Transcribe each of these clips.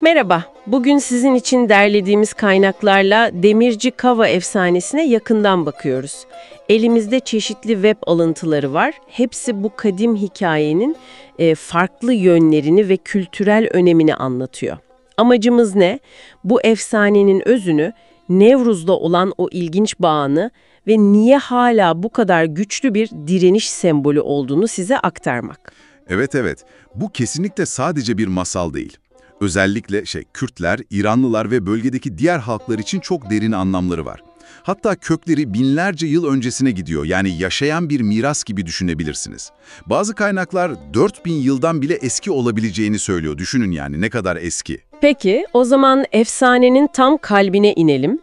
Merhaba, bugün sizin için derlediğimiz kaynaklarla Demirci Kava efsanesine yakından bakıyoruz. Elimizde çeşitli web alıntıları var. Hepsi bu kadim hikayenin farklı yönlerini ve kültürel önemini anlatıyor. Amacımız ne? Bu efsanenin özünü, Nevruz'da olan o ilginç bağını ve niye hala bu kadar güçlü bir direniş sembolü olduğunu size aktarmak. Evet evet, bu kesinlikle sadece bir masal değil. Özellikle Kürtler, İranlılar ve bölgedeki diğer halklar için çok derin anlamları var. Hatta kökleri binlerce yıl öncesine gidiyor, yani yaşayan bir miras gibi düşünebilirsiniz. Bazı kaynaklar 4000 yıldan bile eski olabileceğini söylüyor, düşünün yani ne kadar eski. Peki, o zaman efsanenin tam kalbine inelim.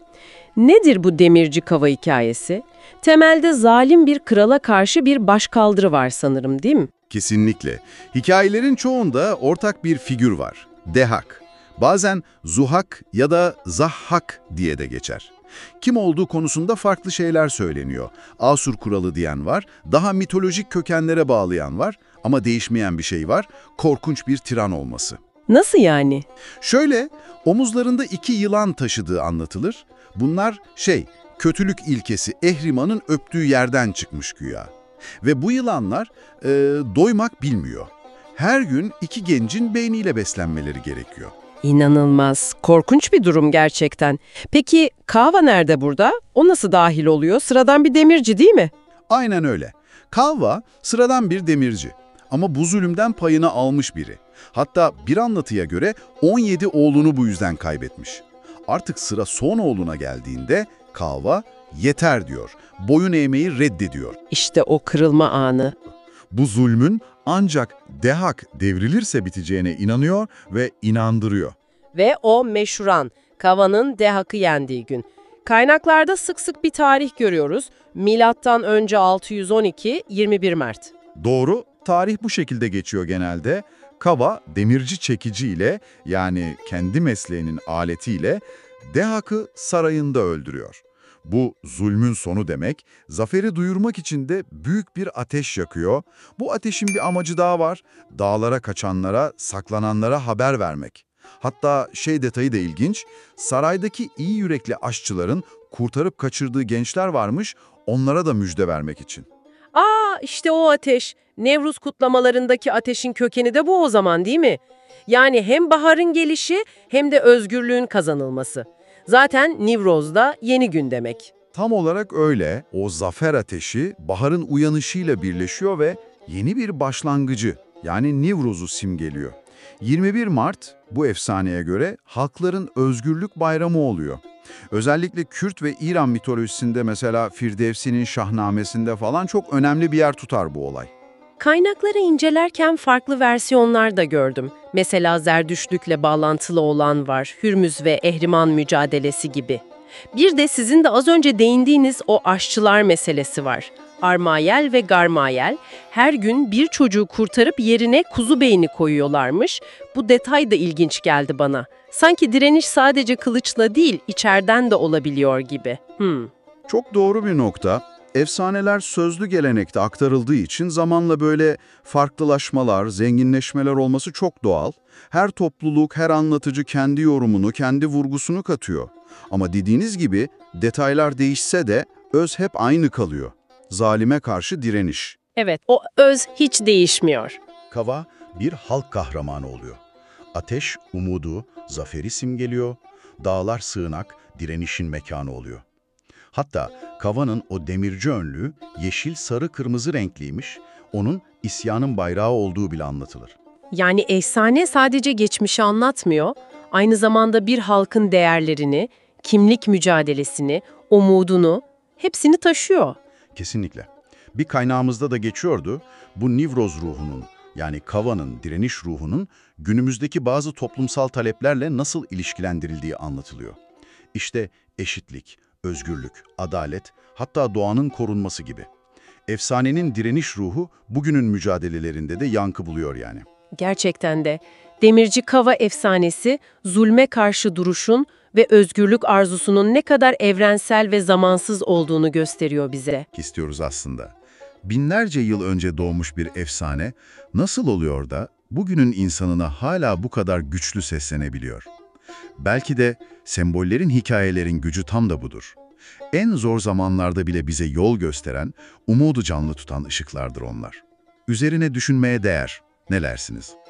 Nedir bu Demirci Kava hikayesi? Temelde zalim bir krala karşı bir başkaldırı var sanırım, değil mi? Kesinlikle. Hikayelerin çoğunda ortak bir figür var. Dehak. Bazen Zuhak ya da Zahhak diye de geçer. Kim olduğu konusunda farklı şeyler söyleniyor. Asur kuralı diyen var, daha mitolojik kökenlere bağlayan var ama değişmeyen bir şey var, korkunç bir tiran olması. Nasıl yani? Şöyle, omuzlarında 2 yılan taşıdığı anlatılır. Bunlar kötülük ilkesi Ehriman'ın öptüğü yerden çıkmış güya. Ve bu yılanlar doymak bilmiyor. Her gün 2 gencin beyniyle beslenmeleri gerekiyor. İnanılmaz. Korkunç bir durum gerçekten. Peki Kava nerede burada? O nasıl dahil oluyor? Sıradan bir demirci değil mi? Aynen öyle. Kavva sıradan bir demirci. Ama bu zulümden payını almış biri. Hatta bir anlatıya göre 17 oğlunu bu yüzden kaybetmiş. Artık sıra son oğluna geldiğinde Kavva yeter diyor. Boyun eğmeyi reddediyor. İşte o kırılma anı. Bu zulmün ancak Dehak devrilirse biteceğine inanıyor ve inandırıyor. Ve o meşhuran Kava'nın Dehak'ı yendiği gün. Kaynaklarda sık sık bir tarih görüyoruz. Milattan önce 612, 21 Mart. Doğru, tarih bu şekilde geçiyor genelde. Kava demirci çekiciyle, yani kendi mesleğinin aletiyle Dehak'ı sarayında öldürüyor. Bu zulmün sonu demek, zaferi duyurmak için de büyük bir ateş yakıyor. Bu ateşin bir amacı daha var, dağlara kaçanlara, saklananlara haber vermek. Hatta detayı da ilginç, saraydaki iyi yürekli aşçıların kurtarıp kaçırdığı gençler varmış, onlara da müjde vermek için. İşte o ateş. Nevruz kutlamalarındaki ateşin kökeni de bu o zaman, değil mi? Yani hem baharın gelişi hem de özgürlüğün kazanılması. Zaten Nivruz da yeni gün demek. Tam olarak öyle, o zafer ateşi baharın uyanışıyla birleşiyor ve yeni bir başlangıcı, yani Nivruz'u simgeliyor. 21 Mart bu efsaneye göre halkların özgürlük bayramı oluyor. Özellikle Kürt ve İran mitolojisinde, mesela Firdevsi'nin Şahnamesi'nde falan çok önemli bir yer tutar bu olay. Kaynakları incelerken farklı versiyonlar da gördüm. Mesela Zerdüştlükle bağlantılı olan var, Hürmüz ve Ehriman mücadelesi gibi. Bir de sizin de az önce değindiğiniz o aşçılar meselesi var. Armayel ve Garmayel her gün bir çocuğu kurtarıp yerine kuzu beyni koyuyorlarmış. Bu detay da ilginç geldi bana. Sanki direniş sadece kılıçla değil, içeriden de olabiliyor gibi. Çok doğru bir nokta. Efsaneler sözlü gelenekte aktarıldığı için zamanla böyle farklılaşmalar, zenginleşmeler olması çok doğal. Her topluluk, her anlatıcı kendi yorumunu, kendi vurgusunu katıyor. Ama dediğiniz gibi detaylar değişse de öz hep aynı kalıyor. Zalime karşı direniş. Evet, o öz hiç değişmiyor. Kava bir halk kahramanı oluyor. Ateş, umudu, zaferi simgeliyor. Dağlar sığınak, direnişin mekanı oluyor. Hatta Kava'nın o demirci önlüğü yeşil, sarı, kırmızı renkliymiş, onun isyanın bayrağı olduğu bile anlatılır. Yani efsane sadece geçmişi anlatmıyor, aynı zamanda bir halkın değerlerini, kimlik mücadelesini, umudunu, hepsini taşıyor. Kesinlikle. Bir kaynağımızda da geçiyordu, bu Nivroz ruhunun, yani Kava'nın direniş ruhunun günümüzdeki bazı toplumsal taleplerle nasıl ilişkilendirildiği anlatılıyor. İşte eşitlik, özgürlük, adalet, hatta doğanın korunması gibi. Efsanenin direniş ruhu bugünün mücadelelerinde de yankı buluyor yani. Gerçekten de Demirci Kava efsanesi zulme karşı duruşun ve özgürlük arzusunun ne kadar evrensel ve zamansız olduğunu gösteriyor bize. İstiyoruz aslında. Binlerce yıl önce doğmuş bir efsane nasıl oluyor da bugünün insanına hala bu kadar güçlü seslenebiliyor. Belki de sembollerin, hikayelerin gücü tam da budur. En zor zamanlarda bile bize yol gösteren, umudu canlı tutan ışıklardır onlar. Üzerine düşünmeye değer. Ne dersiniz?